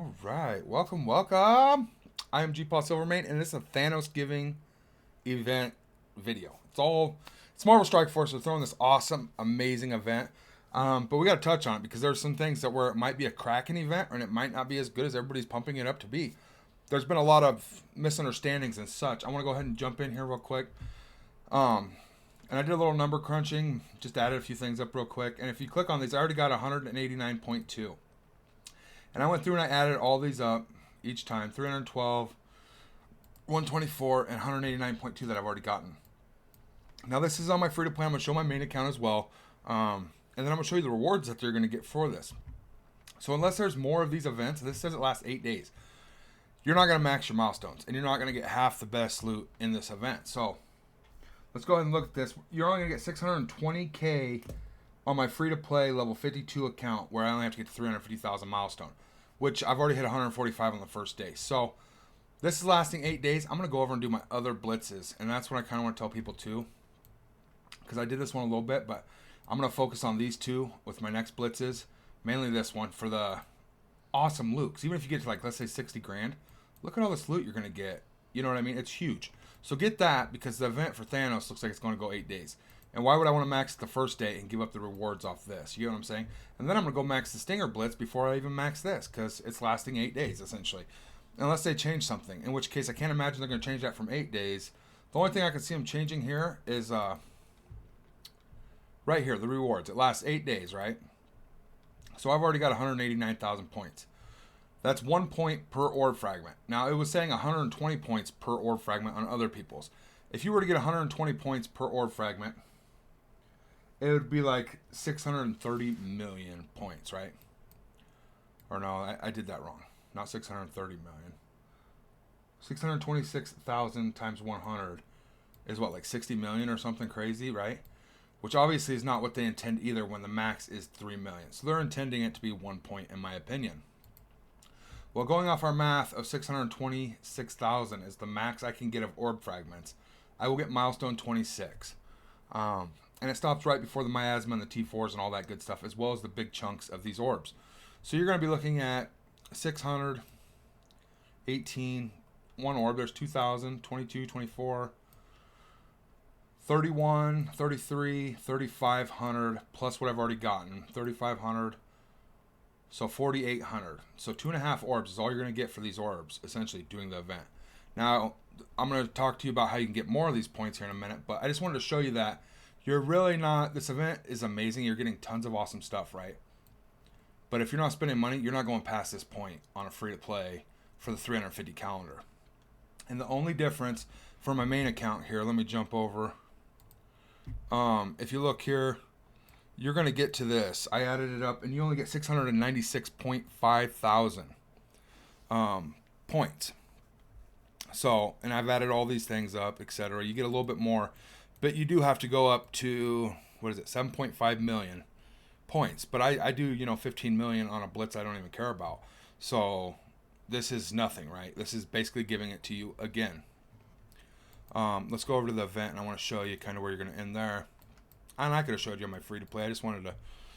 All right, welcome, welcome. I am GpaSilverMane, and this is a ThanosGiving event video. It's Marvel Strike Force. We're throwing this awesome, amazing event, but we got to touch on it because there's some things that where it might be a cracking event, and it might not be as good as everybody's pumping it up to be. There's been a lot of misunderstandings and such. I want to go ahead and jump in here real quick. And I did a little number crunching, just added a few things up real quick. And if you click on these, I already got 189.2. And I went through and I added all these up each time. 312, 124, and 189.2 that I've already gotten. Now this is on my free to play. I'm going to show my main account as well. And then I'm going to show you the rewards that you're going to get for this. So unless there's more of these events, this says it lasts 8 days. You're not going to max your milestones. And you're not going to get half the best loot in this event. So let's go ahead and look at this. You're only going to get 620K on my free to play level 52 account, where I only have to get to 350,000 milestone, which I've already hit 145 on the first day. So this is lasting 8 days. I'm going to go over and do my other blitzes, and that's what I kind of want to tell people too, because I did this one a little bit, but I'm going to focus on these two with my next blitzes, mainly this one for the awesome loot. Because even if you get to, like, let's say 60 grand, look at all this loot you're going to get. You know what I mean? It's huge. So get that, because the event for Thanos looks like it's going to go 8 days. And why would I want to max it the first day and give up the rewards off this? You know what I'm saying? And then I'm going to go max the Stinger Blitz before I even max this, because it's lasting 8 days, essentially. Unless they change something, in which case I can't imagine they're going to change that from 8 days. The only thing I can see them changing here is right here, the rewards. It lasts 8 days, right? So I've already got 189,000 points. That's 1 point per orb fragment. Now, it was saying 120 points per orb fragment on other people's. If you were to get 120 points per orb fragment, it would be like 630 million points, right? Or no, I did that wrong. Not 630 million. 626,000 times 100 is what, like 60 million or something crazy, right? Which obviously is not what they intend either when the max is 3 million. So they're intending it to be 1 point, in my opinion. Well, going off our math of 626,000 is the max I can get of orb fragments, I will get milestone 26. And it stops right before the miasma and the T4s and all that good stuff, as well as the big chunks of these orbs. So you're going to be looking at 618, one orb. There's 2,000, 22, 24, 31, 33, 3,500, plus what I've already gotten, 3,500. So 4,800. So 2.5 orbs is all you're going to get for these orbs, essentially, doing the event. Now, I'm going to talk to you about how you can get more of these points here in a minute, but I just wanted to show you that you're really not, this event is amazing. You're getting tons of awesome stuff, right? But if you're not spending money, you're not going past this point on a free-to-play for the 350 calendar. And the only difference for my main account here, let me jump over. If you look here, you're going to get to this. I added it up, and you only get 696.5 thousand points. So, and I've added all these things up, etc. You get a little bit more, but you do have to go up to, what is it, 7.5 million points. But I do, 15 million on a blitz I don't even care about. So this is nothing, right? This is basically giving it to you again. Let's go over to the event, and I want to show you kind of where you're going to end there. And I could have showed you on my free to play. I just wanted to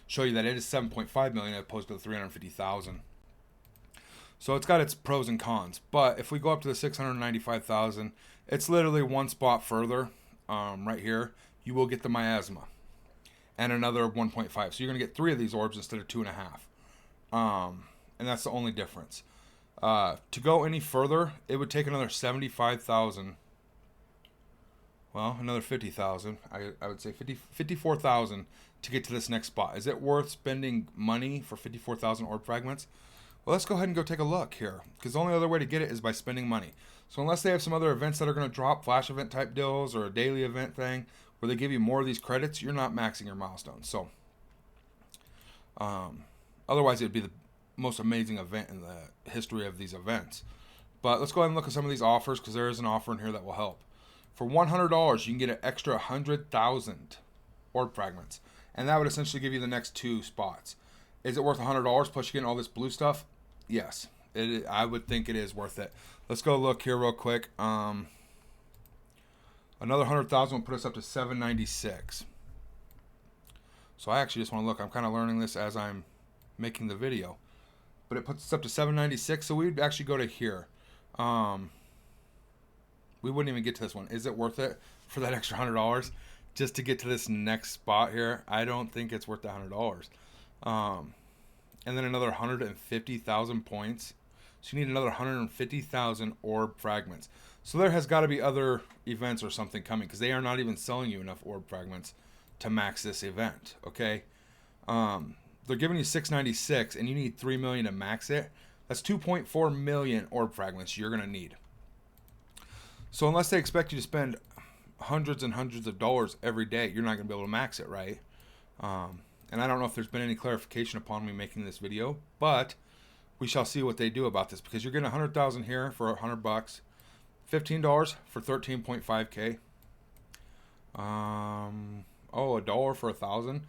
show you that it is 7.5 million as opposed to the 350,000. So it's got its pros and cons. But if we go up to the 695,000, it's literally one spot further, right here. You will get the miasma and another 1.5. So you're going to get 3 of these orbs instead of 2.5. And that's the only difference. To go any further, it would take another 75,000. Well, another 50,000. I would say 54,000 to get to this next spot. Is it worth spending money for 54,000 orb fragments? Well, let's go ahead and go take a look here, because the only other way to get it is by spending money. So unless they have some other events that are going to drop, flash event type deals or a daily event thing where they give you more of these credits, you're not maxing your milestones. So otherwise, it would be the most amazing event in the history of these events. But let's go ahead and look at some of these offers, because there is an offer in here that will help. For $100, you can get an extra 100,000 orb fragments. And that would essentially give you the next 2 spots. Is it worth $100 plus you're getting all this blue stuff? Yes. I would think it is worth it. Let's go look here real quick. Another 100,000 will put us up to 796. So I actually just want to look. I'm kind of learning this as I'm making the video. but it puts us up to 796. So we'd actually go to here. We wouldn't even get to this one. Is it worth it for that extra $100 just to get to this next spot here? I don't think it's worth the $100. And then another 150,000 points. So you need another 150,000 orb fragments. So there has got to be other events or something coming, because they are not even selling you enough orb fragments to max this event. Okay, they're giving you 696, and you need 3 million to max it. That's 2.4 million orb fragments you're gonna need. So unless they expect you to spend hundreds and hundreds of dollars every day, you're not going to be able to max it, right? And I don't know if there's been any clarification upon me making this video, but we shall see what they do about this, because you're getting 100,000 here for $100, $15 for 13.5k. Oh, $1 for 1,000.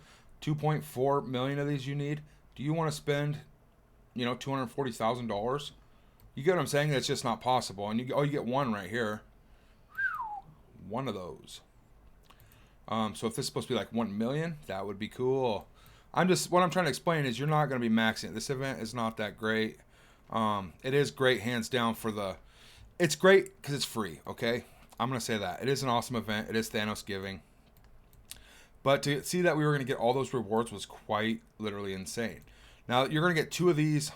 2.4 million of these you need. Do you want to spend, $240,000? You get what I'm saying? That's just not possible. And you get one right here. One of those. So if this is supposed to be like 1 million, that would be cool. What I'm trying to explain is you're not going to be maxing it. This event is not that great. It is great, hands down, it's great because it's free, okay? I'm going to say that. It is an awesome event. It is ThanosGiving. But to see that we were going to get all those rewards was quite literally insane. Now, you're going to get 2 of these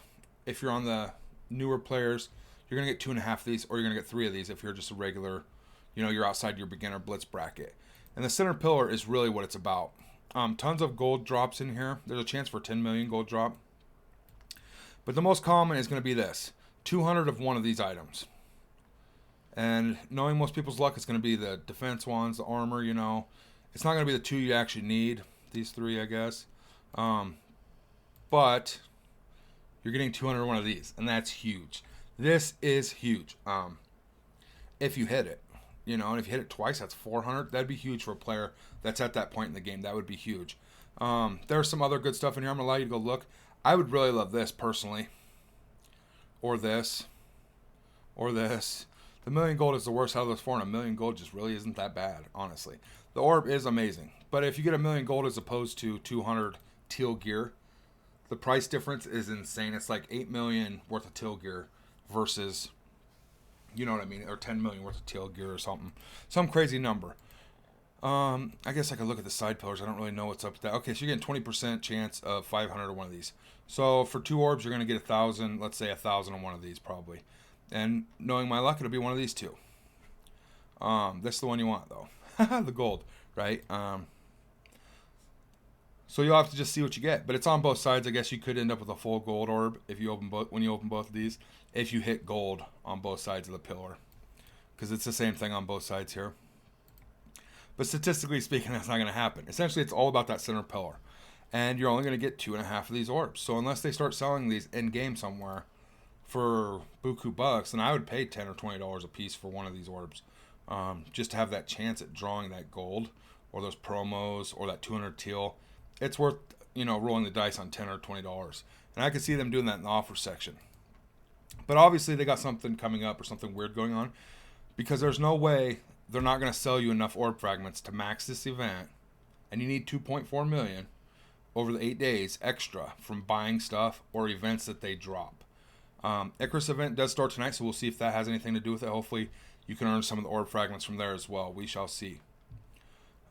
if you're on the newer players. You're going to get 2.5 of these, or you're going to get 3 of these if you're just a regular, you're outside your beginner blitz bracket. And the center pillar is really what it's about. Tons of gold drops in here. There's a chance for 10 million gold drop. But the most common is going to be this. 200 of one of these items. And knowing most people's luck, it's going to be the defense ones, the armor, It's not going to be the 2 you actually need. These 3, I guess. But you're getting 200 of one of these. And that's huge. This is huge. If you hit it. And if you hit it twice, that's 400. That'd be huge for a player that's at that point in the game. That would be huge. There's some other good stuff in here. I'm going to allow you to go look. I would really love this, personally. Or this. Or this. The 1 million gold is the worst out of those 4, and 1 million gold just really isn't that bad, honestly. The orb is amazing. But if you get 1 million gold as opposed to 200 teal gear, the price difference is insane. It's like 8 million worth of teal gear versus... You know what I mean? Or 10 million worth of teal gear or something. Some crazy number. I guess I could look at the side pillars. I don't really know what's up with that. Okay, so you're getting 20% chance of 500 of one of these. So for 2 orbs, you're going to get 1,000. Let's say 1,000 on one of these probably. And knowing my luck, it'll be one of these 2. This is the one you want, though. The gold, right? So you'll have to just see what you get. But it's on both sides. I guess you could end up with a full gold orb if you open when you open both of these. If you hit gold on both sides of the pillar. Because it's the same thing on both sides here. But statistically speaking, that's not going to happen. Essentially, it's all about that center pillar. And you're only going to get 2.5 of these orbs. So unless they start selling these in-game somewhere for buku bucks, then I would pay $10 or $20 a piece for one of these orbs. Just to have that chance at drawing that gold. Or those promos. Or that 200 teal. It's worth, rolling the dice on $10 or $20. And I could see them doing that in the offer section. But obviously they got something coming up or something weird going on, because there's no way they're not going to sell you enough orb fragments to max this event, and you need 2.4 million over the 8 days extra from buying stuff or events that they drop. Icarus event does start tonight, so we'll see if that has anything to do with it. Hopefully you can earn some of the orb fragments from there as well. We shall see.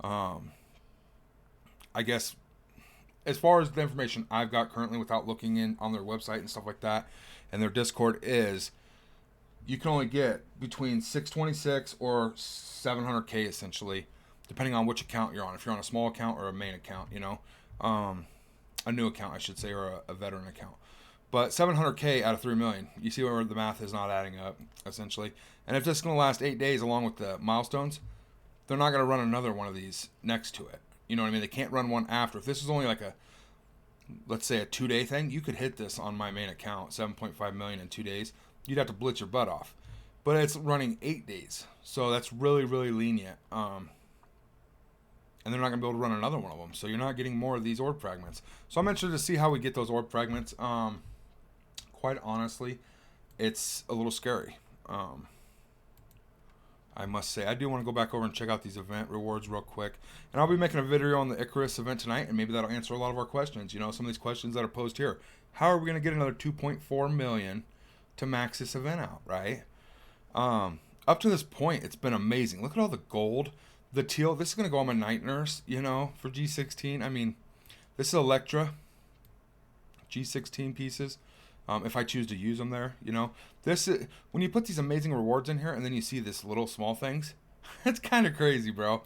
I guess as far as the information I've got currently without looking in on their website and stuff like that, and their Discord, is you can only get between 626 or 700k essentially, depending on which account you're on. If you're on a small account or a main account, a new account I should say, or a veteran account. But 700k out of 3 million, you see where the math is not adding up essentially. And if this is going to last 8 days along with the milestones, they're not going to run another one of these next to it. You know what I mean? They can't run one after. If this is only like let's say a 2-day thing, you could hit this on my main account, 7.5 million in 2 days. You'd have to blitz your butt off. But it's running 8 days. So that's really, really lenient. And they're not going to be able to run another one of them. So you're not getting more of these orb fragments. So I'm interested to see how we get those orb fragments. Quite honestly, it's a little scary. I must say, I do want to go back over and check out these event rewards real quick. And I'll be making a video on the Icarus event tonight, and maybe that'll answer a lot of our questions. You know, some of these questions that are posed here. How are we going to get another 2.4 million to max this event out, right? Up to this point, it's been amazing. Look at all the gold, the teal. This is going to go on my Night Nurse, you know, for G16. I mean, this is Electra, G16 pieces. If I choose to use them there, you know, this is, when you put these amazing rewards in here and then you see this little small things, it's kind of crazy, bro.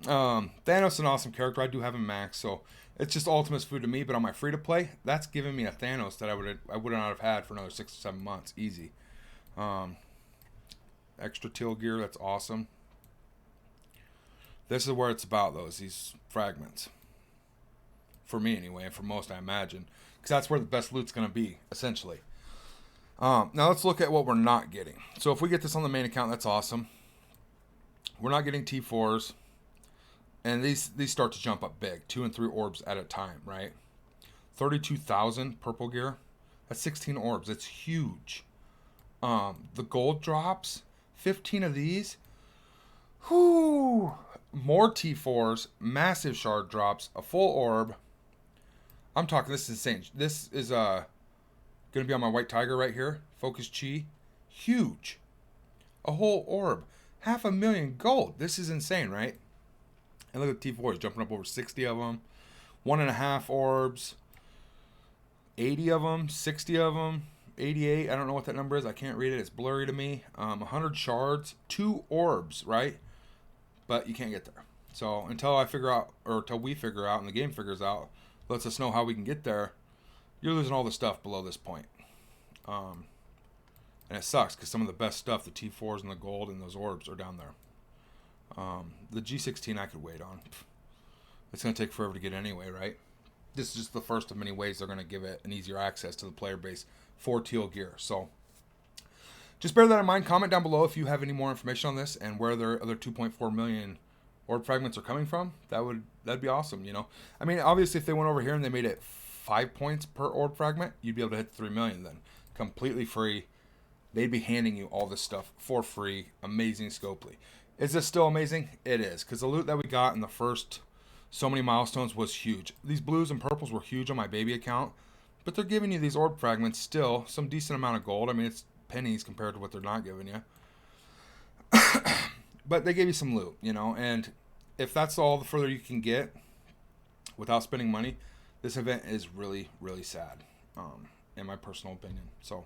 Thanos is an awesome character. I do have him max, so it's just Ultimate's food to me. But on my free to play, that's giving me a Thanos that I would not have had for another 6 or 7 months, easy. Extra teal gear, that's awesome. This is where it's about, these fragments. For me, anyway, and for most, I imagine. Because that's where the best loot's going to be, essentially. Now, let's look at what we're not getting. So, if we get this on the main account, that's awesome. We're not getting T4s. And these start to jump up big. 2 and 3 orbs at a time, right? 32,000 purple gear. That's 16 orbs. It's huge. The gold drops. 15 of these. Whoo! More T4s. Massive shard drops. A full orb. I'm talking, this is insane. This is going to be on my white tiger right here. Focus Chi. Huge. A whole orb. 500,000 gold. This is insane, right? And look at the T4s jumping up over 60 of them. 1.5 orbs. 80 of them. 60 of them. 88. I don't know what that number is. I can't read it. It's blurry to me. 100 shards. 2 orbs, right? But you can't get there. So until I figure out, or until we figure out and the game figures out, lets us know how we can get there, you're losing all the stuff below this point. And it sucks because some of the best stuff, the T4s and the gold and those orbs, are down there. The G16 I could wait on. It's going to take forever to get anyway, right? This is just the first of many ways they're going to give it an easier access to the player base for teal gear. So just bear that in mind. Comment down below if you have any more information on this and where their other 2.4 million orb fragments are coming from. That'd be awesome, you know. I mean, obviously, if they went over here and they made it 5 points per orb fragment, you'd be able to hit 3 million then. Completely free. They'd be handing you all this stuff for free. Amazing Scopely. Is this still amazing? It is, because the loot that we got in the first so many milestones was huge. These blues and purples were huge on my baby account, but they're giving you these orb fragments still, some decent amount of gold. I mean, it's pennies compared to what they're not giving you. But they gave you some loot, you know, and if that's all the further you can get without spending money, this event is really, really sad, in my personal opinion. So,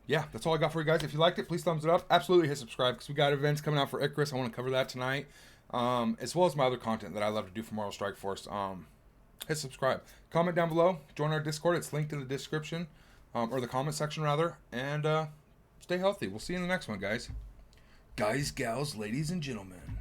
yeah, that's all I got for you guys. If you liked it, please thumbs it up. Absolutely hit subscribe because we got events coming out for Icarus. I want to cover that tonight, as well as my other content that I love to do for Marvel Strike Force. Hit subscribe. Comment down below. Join our Discord. It's linked in the description, or the comment section, rather. And stay healthy. We'll see you in the next one, guys. Guys, gals, ladies, and gentlemen.